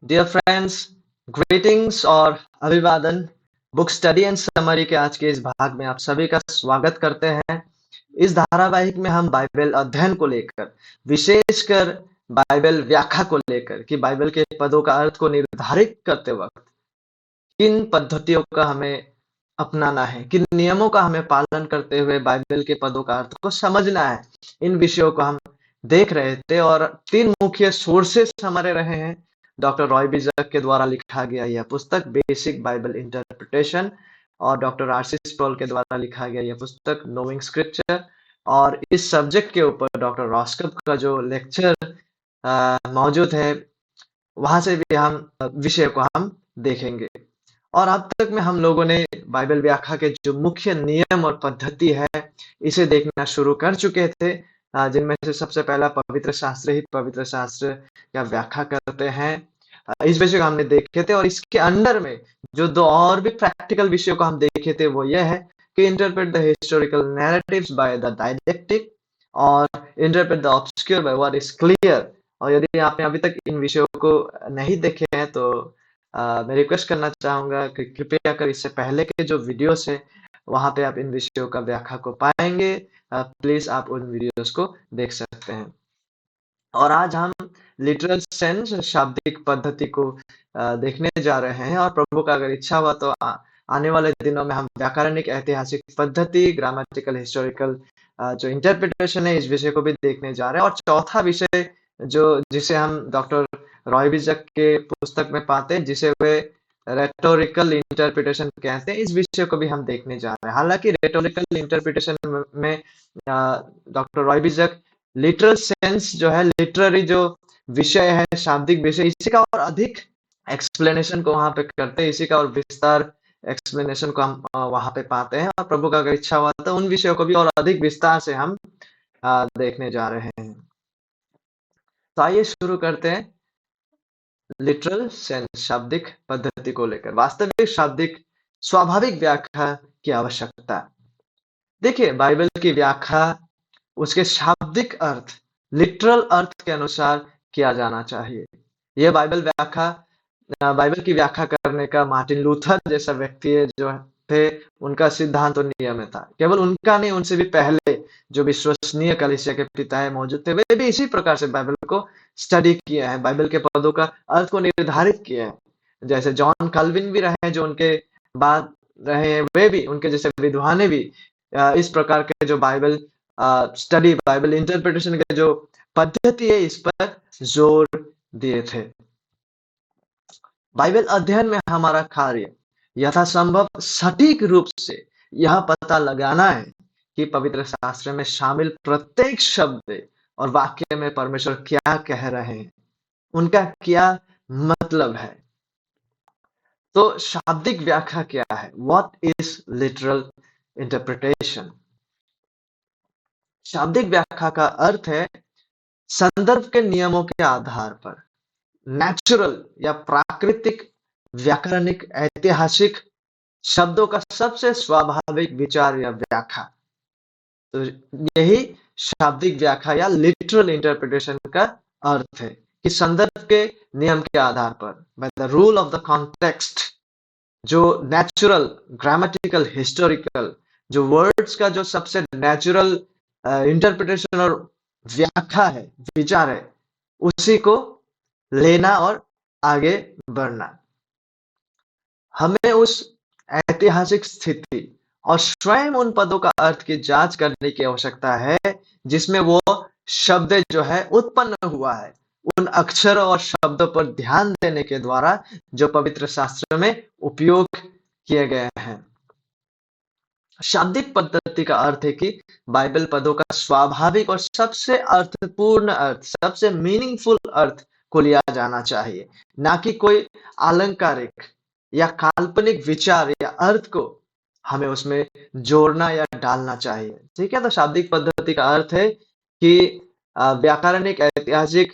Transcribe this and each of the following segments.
Dear friends, greetings और अभिवादन। Book study and summary के आज के इस भाग में आप सभी का स्वागत करते हैं। इस धारावाहिक में हम बाइबल अध्ययन को लेकर, विशेषकर बाइबल व्याख्या को लेकर कि बाइबल के पदों का अर्थ को निर्धारित करते वक्त किन पद्धतियों का हमें अपनाना है, किन नियमों का हमें पालन करते हुए बाइबल के पदों का अर्थ को समझना है, इन विषयों को हम देख रहे थे। और तीन मुख्य सोर्सेस हमारे रहे हैं। डॉक्टर रॉय बिजक के द्वारा लिखा गया यह पुस्तक बेसिक बाइबल इंटरप्रिटेशन, और डॉक्टर आरसी स्प्रॉल के द्वारा लिखा गया यह पुस्तक नोइंग स्क्रिप्चर, और इस सब्जेक्ट के ऊपर डॉक्टर रॉस्कप का जो लेक्चर मौजूद है, वहां से भी हम विषय को हम देखेंगे। और अब तक में हम लोगों ने बाइबल व्याख्या के जो मुख्य नियम और पद्धति है, इसे देखना शुरू कर चुके थे, जिनमें से सबसे पहला पवित्र शास्त्र ही पवित्र शास्त्र का व्याख्या करते हैं। इस विषय को हमने देखे थे, और इसके अंडर में जो दो और भी प्रैक्टिकल विषयों को हम देखे थे वो यह है कि interpret the historical narratives by the dialectic, और interpret the obscure by what is clear. और यदि आपने अभी तक इन विषयों को नहीं देखे हैं तो मैं रिक्वेस्ट करना चाहूंगा कि कृपया कर इससे पहले के जो वीडियोस है वहां पे आप इन विषयों का व्याख्या को पाएंगे। प्लीज आप उन वीडियोस को देख सकते हैं। और आज हम लिटरल सेंस, शाब्दिक पद्धति को देखने जा रहे हैं, और प्रभु का अगर इच्छा हुआ तो आने वाले दिनों में हम व्याकरणिक ऐतिहासिक पद्धति, ग्रामेटिकल हिस्टोरिकल जो इंटरप्रिटेशन है, इस विषय को भी देखने जा रहे हैं। और चौथा विषय जिसे हम डॉक्टर रॉय बिजक के पुस्तक में पाते हैं, जिसे वे रेटोरिकल इंटरप्रिटेशन कहते हैं, इस विषय को भी हम देखने जा रहे हैं। हालांकि रेटोरिकल इंटरप्रिटेशन में डॉक्टर रॉय बिजक लिटरल सेंस जो है, लिटरेरी जो विषय है, शाब्दिक विषय, इसी का और अधिक एक्सप्लेनेशन को वहां पे करते हैं, इसी का और विस्तार एक्सप्लेनेशन को हम वहां पे पाते हैं। और प्रभु का अगर इच्छा हुआ तो उन विषयों को भी और अधिक विस्तार से हम देखने जा रहे हैं। तो आइए शुरू करते हैं लिटरल सेंस, शाब्दिक पद्धति को लेकर। वास्तविक शाब्दिक स्वाभाविक व्याख्या की आवश्यकता। देखिए, बाइबल की व्याख्या उसके शाब्दिक अर्थ, लिटरल अर्थ के अनुसार किया जाना चाहिए। यह बाइबल की व्याख्या करने का मार्टिन लूथर जैसा व्यक्ति है जो थे, उनका सिद्धांत और नियम था। केवल उनका नहीं, उनसे भी पहले जो विश्वसनीय कलीसिया के पिता मौजूद थे, वे भी इसी प्रकार से बाइबल को स्टडी किया है, बाइबल के पदों का अर्थ को निर्धारित किया है। जैसे जॉन कैल्विन भी रहे जो उनके बाद रहे हैं, वे भी, उनके जैसे विद्वान भी इस प्रकार के जो बाइबल स्टडी, बाइबल इंटरप्रिटेशन के जो पद्धति है, इस पर जोर दिए थे। बाइबल अध्ययन में हमारा कार्य यथासंभव सटीक रूप से यह पता लगाना है कि पवित्र शास्त्र में शामिल प्रत्येक शब्द और वाक्य में परमेश्वर क्या कह रहे हैं, उनका क्या मतलब है। तो शाब्दिक व्याख्या क्या है? What is literal interpretation? शाब्दिक व्याख्या का अर्थ है संदर्भ के नियमों के आधार पर नेचुरल या प्राकृतिक, व्याकरणिक, ऐतिहासिक शब्दों का सबसे स्वाभाविक विचार या व्याख्या। तो यही शाब्दिक व्याख्या या लिटरल इंटरप्रिटेशन का अर्थ है कि संदर्भ के नियम के आधार पर, by the rule of the context, जो नेचुरल, ग्रामेटिकल, हिस्टोरिकल, जो वर्ड्स का जो सबसे नेचुरल इंटरप्रिटेशन और व्याख्या है, विचार है, उसी को लेना और आगे बढ़ना। हमें उस ऐतिहासिक स्थिति और स्वयं उन पदों का अर्थ की जांच करने की आवश्यकता है जिसमें वो शब्द जो है उत्पन्न हुआ है। उन अक्षरों और शब्दों पर ध्यान देने के द्वारा जो पवित्र शास्त्र में उपयोग किए गए हैं। शाब्दिक पद्धति का अर्थ है कि बाइबल पदों का स्वाभाविक और सबसे अर्थपूर्ण अर्थ, सबसे मीनिंगफुल अर्थ को लिया जाना चाहिए, ना कि कोई अलंकारिक या काल्पनिक विचार या अर्थ को हमें उसमें जोड़ना या डालना चाहिए। ठीक है, तो शाब्दिक पद्धति का अर्थ है कि व्याकरणिक, ऐतिहासिक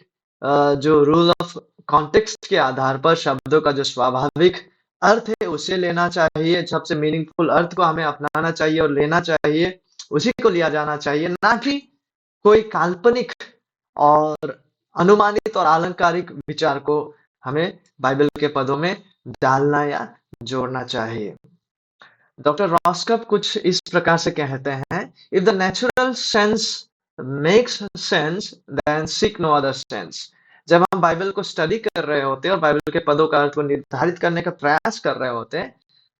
जो रूल ऑफ कॉन्टेक्स्ट के आधार पर शब्दों का जो स्वाभाविक अर्थ है उसे लेना चाहिए, सबसे मीनिंगफुल अर्थ को हमें अपनाना चाहिए और लेना चाहिए, उसी को लिया जाना चाहिए, ना कि कोई काल्पनिक और अनुमानित और अलंकारिक विचार को हमें बाइबल के पदों में डालना या जोड़ना चाहिए। डॉक्टर रॉसकप कुछ इस प्रकार से कहते हैं, if the natural sense makes sense then seek no other sense. जब हम बाइबल को स्टडी कर रहे होते हैं और बाइबल के पदों का अर्थ को निर्धारित करने का प्रयास कर रहे होते हैं,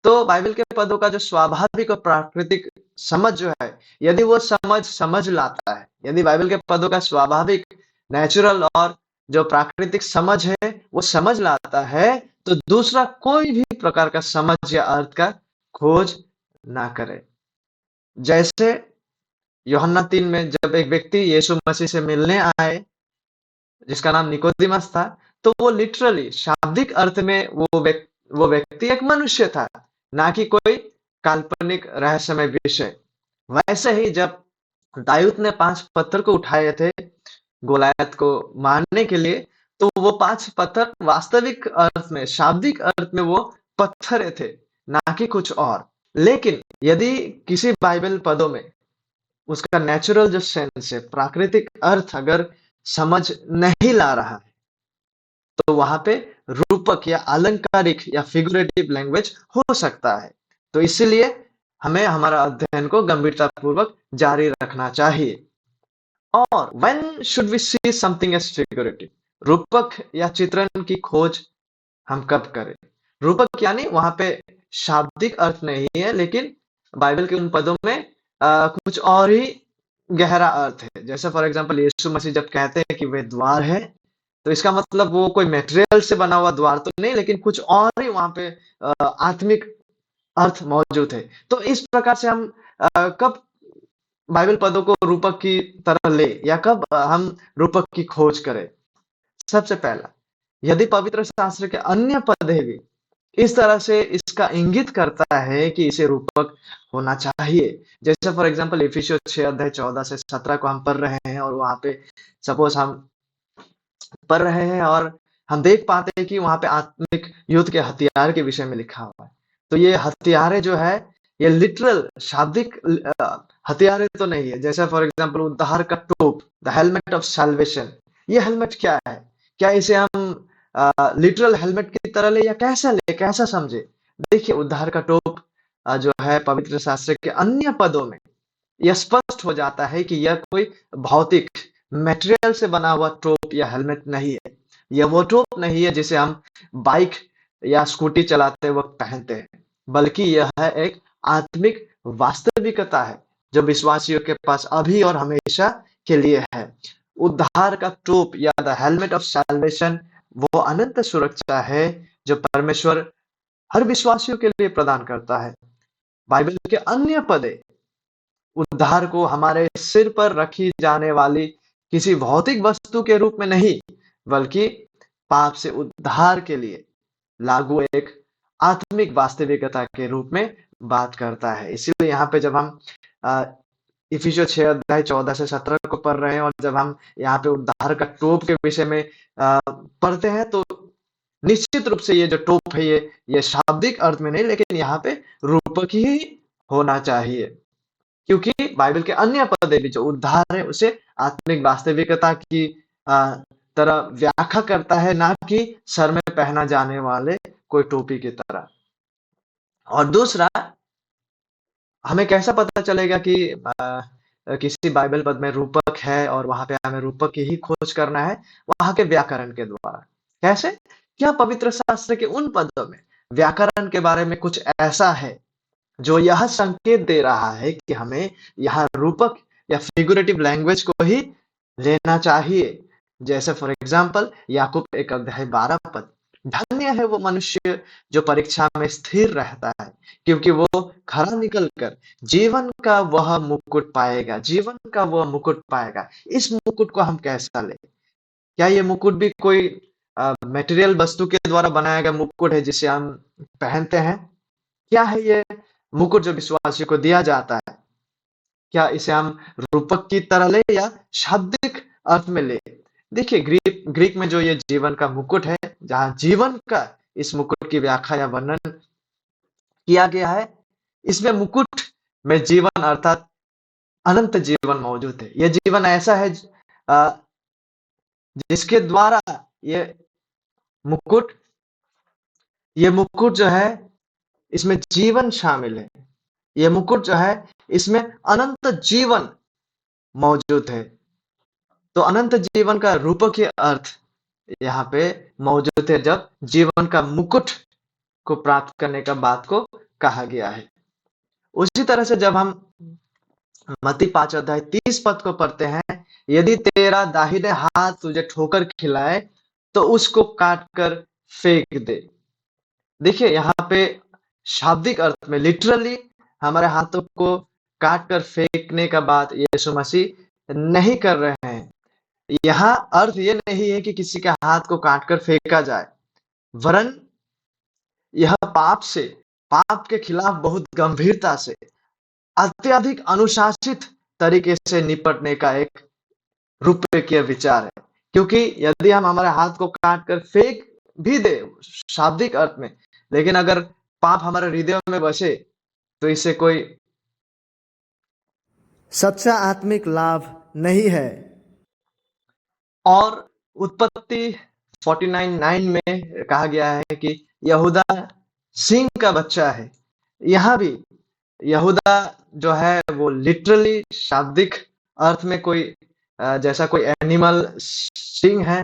तो बाइबल के पदों का जो स्वाभाविक और प्राकृतिक समझ जो है, यदि वो समझ समझ लाता है, यदि बाइबल के पदों का स्वाभाविक, नेचुरल और जो प्राकृतिक समझ है, वो समझ लाता है, तो दूसरा कोई भी प्रकार का समझ या अर्थ का खोज ना करे। जैसे यूहन्ना 3 में जब एक व्यक्ति यीशु मसीह से मिलने आए, जिसका नाम निकोदिमस था, तो वो लिटरली शाब्दिक अर्थ में वो व्यक्ति एक मनुष्य था, ना कि कोई काल्पनिक रहस्यमय विषय। वैसे ही जब दाऊद ने 5 पत्थर को उठाए थे गोलायत को मारने के लिए, तो वो 5 पत्थर वास्तविक अर्थ में, शाब्दिक अर्थ में वो पत्थर थे, ना कि कुछ और। लेकिन यदि किसी बाइबल पदों में उसका नेचुरल जो सेंस है, प्राकृतिक अर्थ अगर समझ नहीं ला रहा है, तो वहां पे रूपक या अलंकारिक या फिगरेटिव लैंग्वेज हो सकता है। तो इसीलिए हमें हमारा अध्ययन को गंभीरतापूर्वक जारी रखना चाहिए। और when should we see something as figurative? रूपक या चित्रण की खोज हम कब करें? रूपक यानी वहां पे शाब्दिक अर्थ नहीं है, लेकिन बाइबल के उन पदों में कुछ और ही गहरा अर्थ है। जैसे फॉर एग्जांपल यीशु मसीह जब कहते हैं कि वे द्वार है, तो इसका मतलब वो कोई मटेरियल से बना हुआ द्वार तो नहीं, लेकिन कुछ और ही वहां पे आत्मिक अर्थ मौजूद है। तो इस प्रकार से हम कब बाइबल पदों को रूपक की तरह ले या कब हम रूपक की खोज करें? सबसे पहला, यदि पवित्र शास्त्र के अन्य पद भी इस तरह से इसका इंगित करता है कि इसे रूपक होना चाहिए। जैसे फॉर एग्जांपल इफिसियों 6 अध्याय 14 से 17 को हम पढ़ रहे हैं और वहां पे सपोज हम पढ़ रहे हैं और हम देख पाते हैं कि वहां पे आत्मिक युद्ध के हथियार के विषय में लिखा हुआ है। तो ये हथियारे जो है, ये लिटरल शाब्दिक हथियारे तो नहीं है। जैसे फॉर एग्जांपल उद्धार का टोप, द हेलमेट ऑफ सैल्वेशन। ये हेलमेट क्या है? क्या इसे हम लिटरल हेलमेट की तरह ले या कैसा समझे? देखिए उद्धार का टोप जो है पवित्र शास्त्र के अन्य पदों में यह स्पष्ट हो जाता है कि यह कोई भौतिक मटेरियल से बना हुआ टोप या हेलमेट नहीं है। यह वो टोप नहीं है जिसे हम बाइक या स्कूटी चलाते वक्त पहनते हैं, बल्कि यह है एक आत्मिक वास्तविकता है जो विश्वासियों के पास अभी और हमेशा के लिए है। उद्धार का टोप या द हेलमेट ऑफ सैल्वेशन वो अनंत सुरक्षा है जो परमेश्वर हर विश्वासियों के लिए प्रदान करता है। बाइबल के अन्य पद उद्धार को हमारे सिर पर रखी जाने वाली किसी भौतिक वस्तु के रूप में नहीं, बल्कि पाप से उद्धार के लिए लागू एक आत्मिक वास्तविकता के रूप में बात करता है। इसीलिए यहाँ पे जब हम इफिसियों 6 अध्याय 14 से 17 को पढ़ रहे हैं और जब हम यहाँ पे उद्धार का टोप के विषय में पढ़ते हैं, तो निश्चित रूप से ये जो टोप है ये शाब्दिक अर्थ में नहीं, लेकिन यहाँ पे रूपक ही होना चाहिए। क्योंकि बाइबल के अन्य पद भी जो उद्धार है उसे आत्मिक वास्तविकता की तरह व्याख्या करता है, ना कि सर में पहना जाने वाले कोई टोपी की तरह। और दूसरा, हमें कैसा पता चलेगा कि किसी बाइबल पद में रूपक है और वहां पे हमें रूपक की ही खोज करना है? वहां के व्याकरण के द्वारा। कैसे? क्या पवित्र शास्त्र के उन पदों में व्याकरण के बारे में कुछ ऐसा है जो यह संकेत दे रहा है कि हमें यहाँ रूपक या फिगरेटिव लैंग्वेज को ही लेना चाहिए? जैसे फॉर एग्जाम्पल याकूब 1 अध्याय 12 पद, धन्य है वो मनुष्य जो परीक्षा में स्थिर रहता है, क्योंकि वो खरा निकल कर जीवन का वह मुकुट पाएगा। जीवन का वह मुकुट पाएगा। इस मुकुट को हम कैसा ले? क्या ये मुकुट भी कोई मटेरियल वस्तु के द्वारा बनाया गया मुकुट है जिसे हम पहनते हैं? क्या है ये मुकुट जो विश्वासियों को दिया जाता है? क्या इसे हम रूपक की तरह ले या शाब्दिक अर्थ में ले? देखिए ग्रीक ग्रीक में जो ये जीवन का मुकुट है, जहां जीवन का इस मुकुट की व्याख्या या वर्णन किया गया है, इसमें मुकुट में जीवन अर्थात अनंत जीवन मौजूद है। यह जीवन ऐसा है जिसके द्वारा ये मुकुट, ये मुकुट जो है इसमें जीवन शामिल है। ये मुकुट जो है इसमें अनंत जीवन मौजूद है। तो अनंत जीवन का रूपकीय अर्थ यहाँ पे मौजूद है जब जीवन का मुकुट को प्राप्त करने का बात को कहा गया है। उसी तरह से जब हम मत्ती 5 अध्याय 30 पद को पढ़ते हैं, यदि तेरा दाहिने हाथ तुझे ठोकर खिलाए तो उसको काट कर फेंक दे। देखिए यहाँ पे शाब्दिक अर्थ में लिटरली हमारे हाथों को काट कर फेंकने का बात यीशु मसीह नहीं कर रहे हैं। यहाँ अर्थ ये नहीं है कि किसी के हाथ को काट कर फेंका जाए, वरन यह पाप के खिलाफ बहुत गंभीरता से, अत्यधिक अनुशासित तरीके से निपटने का एक रूपरेखीय विचार है। क्योंकि यदि हम हमारे हाथ को काट कर फेंक भी दे शाब्दिक अर्थ में, लेकिन अगर पाप हमारे हृदय में बसे तो इससे कोई सच्चा आत्मिक लाभ नहीं है। और उत्पत्ति 49:9 में कहा गया है कि यहूदा सिंह का बच्चा है। यहाँ भी यहूदा जो है वो लिटरली शाब्दिक अर्थ में कोई जैसा कोई एनिमल सिंह है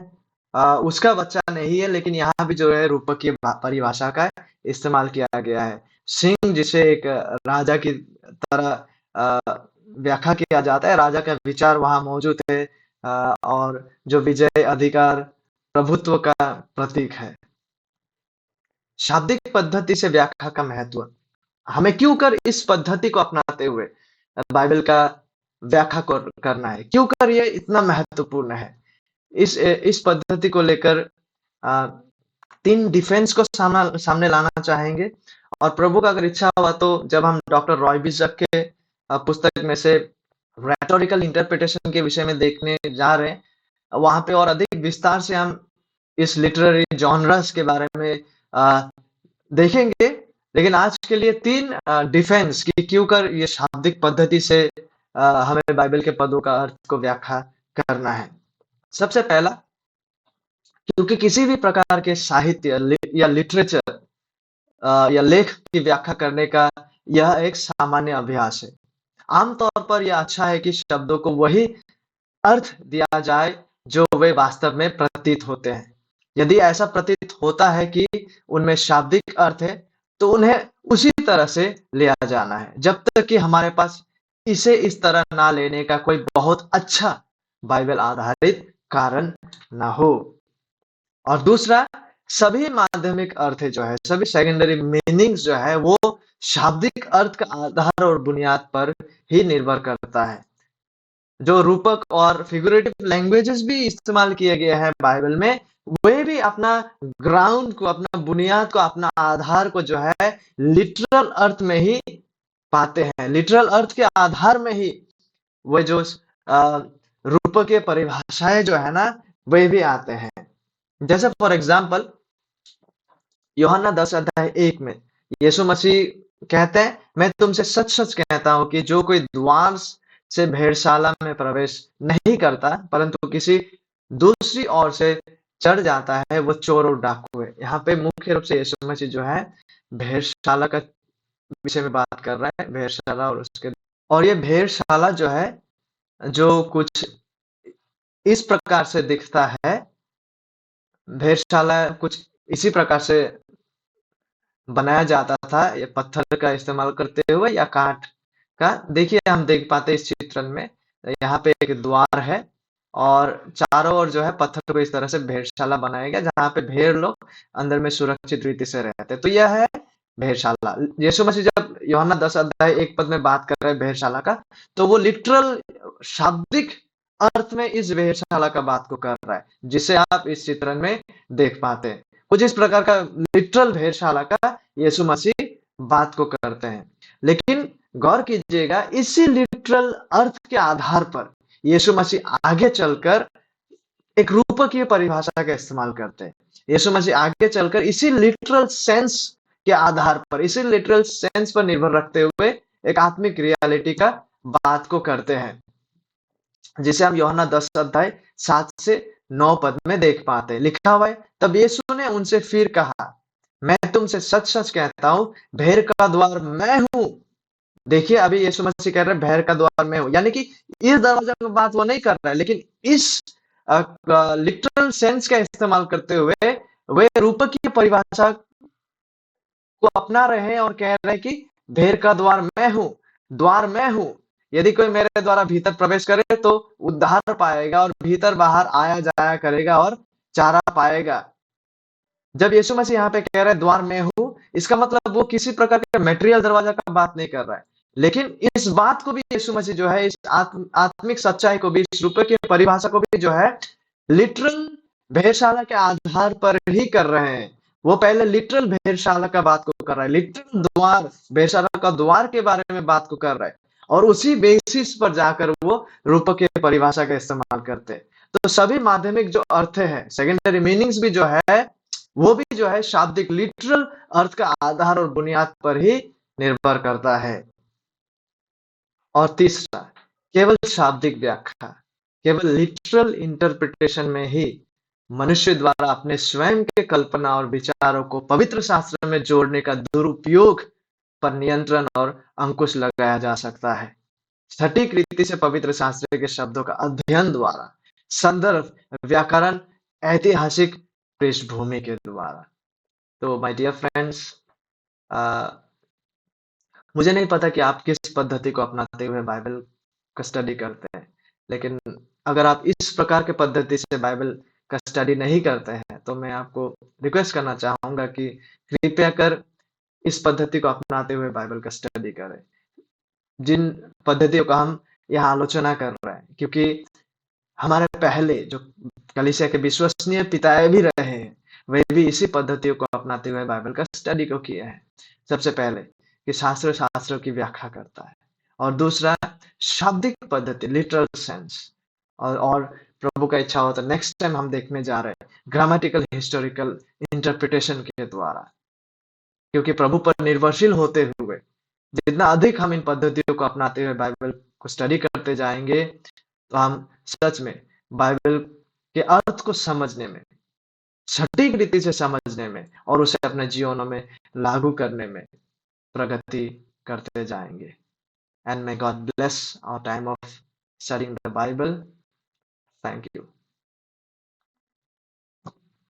उसका बच्चा नहीं है, लेकिन यहाँ भी जो है रूपकीय परिभाषा का इस्तेमाल किया गया है। सिंह जिसे एक राजा की तरह व्याख्या किया जाता है, राजा का विचार वहाँ मौजूद है और जो विजय, अधिकार, प्रभुत्व का प्रतीक है। शाब्दिक पद्धति से व्याख्या का महत्व, हमें क्यों कर इस पद्धति को अपनाते हुए बाइबल का व्याख्या करना है, क्यों कर ये इतना महत्वपूर्ण है। इस पद्धति को लेकर 3 डिफेंस को सामने लाना चाहेंगे और प्रभु का अगर इच्छा हुआ तो जब हम डॉक्टर रॉय बिजक के पुस्तक में से रेटोरिकल इंटरप्रिटेशन के विषय में देखने जा रहे हैं, वहां पे और अधिक विस्तार से हम इस लिटरेरी जॉनरस के बारे में देखेंगे। लेकिन आज के लिए 3 डिफेंस की क्यों कर ये शाब्दिक पद्धति से हमें बाइबल के पदों का अर्थ को व्याख्या करना है। सबसे पहला, क्योंकि किसी भी प्रकार के साहित्य या लिटरेचर या लेख की व्याख्या करने का यह एक सामान्य अभ्यास है। आमतौर पर यह अच्छा है कि शब्दों को वही अर्थ दिया जाए जो वे वास्तव में प्रतीत होते हैं। यदि ऐसा प्रतीत होता है कि उनमें शाब्दिक अर्थ है, तो उन्हें उसी तरह से लिया जाना है, जब तक कि हमारे पास इसे इस तरह ना लेने का कोई बहुत अच्छा बाइबल आधारित कारण ना हो। और दूसरा, सभी माध्यमिक अर्थ जो है, सभी सेकेंडरी मीनिंग्स जो है, वो शाब्दिक अर्थ का आधार और बुनियाद पर ही निर्भर करता है। जो रूपक और फिगरेटिव लैंग्वेजेस भी इस्तेमाल किए गए हैं बाइबल में, वे भी अपना ग्राउंड को, अपना बुनियाद को, अपना आधार को जो है लिटरल अर्थ में ही पाते हैं। लिटरल अर्थ के आधार में ही वे जो रूपकीय परिभाषाएं जो है ना, वे भी आते हैं। जैसे फॉर एग्जाम्पल यूहन्ना 10 अध्याय 1 में यीशु मसीह कहते हैं, मैं तुमसे सच सच कहता हूं कि जो कोई द्वार से भेड़शाला में प्रवेश नहीं करता परंतु किसी दूसरी ओर से चढ़ जाता है, वो चोर और डाकू है। यहाँ पे मुख्य रूप से यीशु मसीह जो है भेड़शाला का विषय में बात कर रहा है, भेड़शाला और उसके, और ये भेड़शाला जो है जो कुछ इस प्रकार से दिखता है, भेड़शाला कुछ इसी प्रकार से बनाया जाता था, ये पत्थर का इस्तेमाल करते हुए या काठ का। देखिए हम देख पाते हैं इस चित्रण में, यहाँ पे एक द्वार है और चारों ओर जो है पत्थर को इस तरह से भेड़शाला बनाया गया, जहाँ पे भेड़ लोग अंदर में सुरक्षित रीति से रहते हैं। तो यह है भेड़शाला। यीशु मसीह जब यूहन्ना 10 अध्याय 1 पद में बात कर रहे हैं भेड़शाला का, तो वो लिटरल शाब्दिक अर्थ में इस भेड़शाला का बात को कर रहा है, जिसे आप इस चित्रण में देख पाते हैं। कुछ इस प्रकार का लिटरल भेड़शाला का यीशु मसीह बात को करते हैं। लेकिन गौर कीजिएगा, इसी लिटरल अर्थ के आधार पर यीशु मसीह आगे चलकर एक रूपकीय परिभाषा का इस्तेमाल करते हैं। यीशु मसीह आगे चलकर इसी लिटरल सेंस के आधार पर, इसी लिटरल सेंस पर निर्भर रखते हुए एक आत्मिक रियलिटी का बात को करते हैं, जिसे हम यूहन्ना 10 अध्याय 7 से 9 पद में देख पाते हैं। लिखा हुआ है, तब यीशु ने उनसे फिर कहा, मैं तुमसे सच-सच कहता हूँ, भेड़ का द्वार मैं हूँ। देखिए, अभी यीशु मसीह कह रहे हैं भेड़ का द्वार मैं हूँ, यानी कि इस दरवाजा की बात वो नहीं कर रहा है, लेकिन इस लिटरल सेंस का इस्तेमाल करते हुए वे रूपकीय परिभाषा को अपना रहे हैं और कह रहे हैं कि भेड़ का द्वार मैं हूँ। यदि कोई मेरे द्वारा भीतर प्रवेश करे तो उद्धार पाएगा और भीतर बाहर आया जाया करेगा और चारा पाएगा। जब यीशु मसीह यहाँ पे कह रहे हैं द्वार मैं हूँ, इसका मतलब वो किसी प्रकार के मटेरियल दरवाजा का बात नहीं कर रहा है। लेकिन इस बात को भी यीशु मसीह जो है, इस आत्मिक सच्चाई को भी, इस रूपए की परिभाषा को भी जो है, लिटरल भेड़शाला के आधार पर ही कर रहे हैं। वो पहले लिटरल भेड़शाला का बात को कर रहा है, लिटरल द्वार, भेड़शाला का द्वार के बारे में बात को कर रहा है और उसी बेसिस पर जाकर वो रूपक की परिभाषा का इस्तेमाल करते हैं। तो सभी माध्यमिक जो अर्थ है, सेकेंडरी मीनिंग्स भी जो है, वो भी जो है शाब्दिक लिटरल अर्थ का आधार और बुनियाद पर ही निर्भर करता है। और तीसरा, केवल शाब्दिक व्याख्या, केवल लिटरल इंटरप्रिटेशन में ही मनुष्य द्वारा अपने स्वयं के कल्पना और विचारों को पवित्र शास्त्र में जोड़ने का दुरुपयोग पर नियंत्रण और अंकुश लगाया जा सकता है। सटीक रीति से पवित्र शास्त्र के शब्दों का अध्ययन द्वारा, संदर्भ, व्याकरण, ऐतिहासिक पृष्ठभूमि के द्वारा। तो माय डियर फ्रेंड्स, मुझे नहीं पता कि आप किस पद्धति को अपनाते हुए बाइबल का स्टडी करते हैं, लेकिन अगर आप इस प्रकार के पद्धति से बाइबल का स्टडी नहीं करते हैं, तो मैं आपको रिक्वेस्ट करना चाहूँगा कि कृपया कर इस पद्धति को अपनाते हुए बाइबल का स्टडी करें। जिन पद्धतियों का हम यहाँ आलोचना कर रहे हैं, क्योंकि हमारे पहले जो कलीसिया के विश्वसनीय पिताएँ भी रहे हैं, वे भी इसी पद्धतियों को अपनाते हुए बाइबल का स्टडी को किए हैं। सबसे पहले कि शास्त्रों की व्याख्या करता है और दूसरा शाब्दिक पद्धति, लिटरल सेंस, और प्रभु का इच्छा हो तो नेक्स्ट टाइम हम देखने जा रहे हैं ग्रामेटिकल हिस्टोरिकल इंटरप्रिटेशन के द्वारा। क्योंकि प्रभु पर निर्भरशील होते हुए जितना अधिक हम इन पद्धतियों को अपनाते हुए बाइबल को स्टडी करते जाएंगे, तो हम सच में बाइबल के अर्थ को समझने में, सटीक रीति से समझने में और उसे अपने जीवनों में लागू करने में प्रगति करते जाएंगे। And may God bless our time of studying the Bible. Thank you.